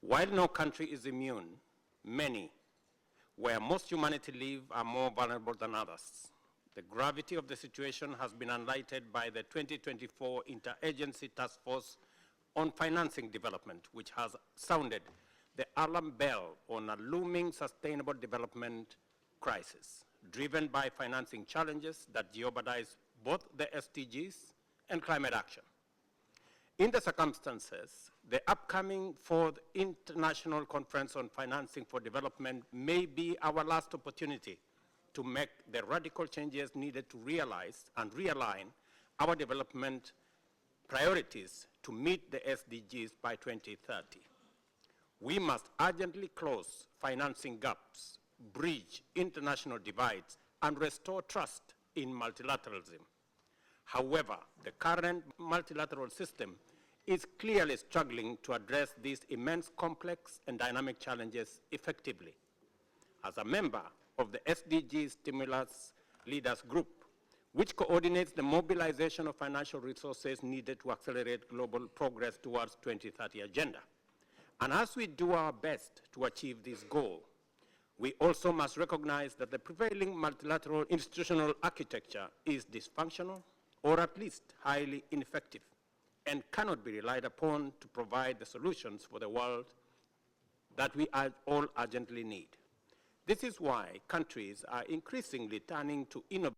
While no country is immune, many, where most humanity live, are more vulnerable than others. The gravity of the situation has been highlighted by the 2024 Interagency Task Force on Financing Development, which has sounded the alarm bell on a looming sustainable development crisis, driven by financing challenges that jeopardize both the SDGs and climate action. In the circumstances, the upcoming 4th International Conference on Financing for Development may be our last opportunity to make the radical changes needed to realize and realign our development priorities to meet the SDGs by 2030. We must urgently close financing gaps, bridge international divides, and restore trust in multilateralism. However, the current multilateral system is clearly struggling to address these immense, complex, and dynamic challenges effectively. As a member of the SDG Stimulus Leaders Group, which coordinates the mobilization of financial resources needed to accelerate global progress towards 2030 agenda. And as we do our best to achieve this goal, we also must recognize that the prevailing multilateral institutional architecture is dysfunctional, or at least highly ineffective, and cannot be relied upon to provide the solutions for the world that we all urgently need. This is why countries are increasingly turning to innovative,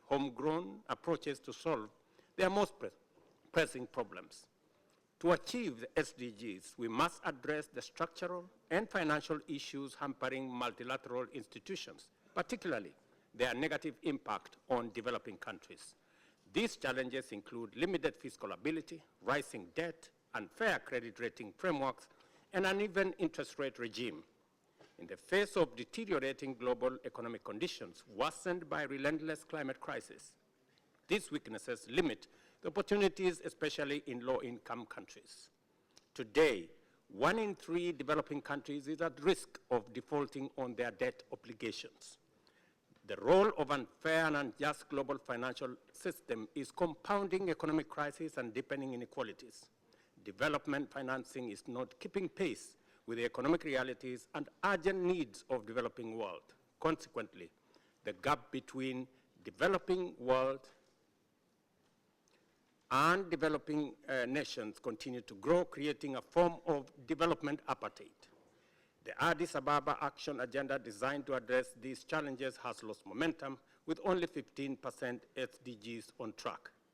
homegrown approaches to solve their most pressing problems. To achieve the SDGs, we must address the structural and financial issues hampering multilateral institutions, particularly their negative impact on developing countries. These challenges include limited fiscal ability, rising debt, unfair credit rating frameworks, and an uneven interest rate regime. In the face of deteriorating global economic conditions worsened by relentless climate crisis, these weaknesses limit the opportunities, especially in low-income countries. Today, 1 in 3 developing countries is at risk of defaulting on their debt obligations. The role of unfair and unjust global financial system is compounding economic crisis and deepening inequalities. Development financing is not keeping pace with the economic realities and urgent needs of the developing world. Consequently, the gap between developing world and developing nations continue to grow, creating a form of development apartheid. The Addis Ababa Action Agenda designed to address these challenges has lost momentum, with only 15% SDGs on track.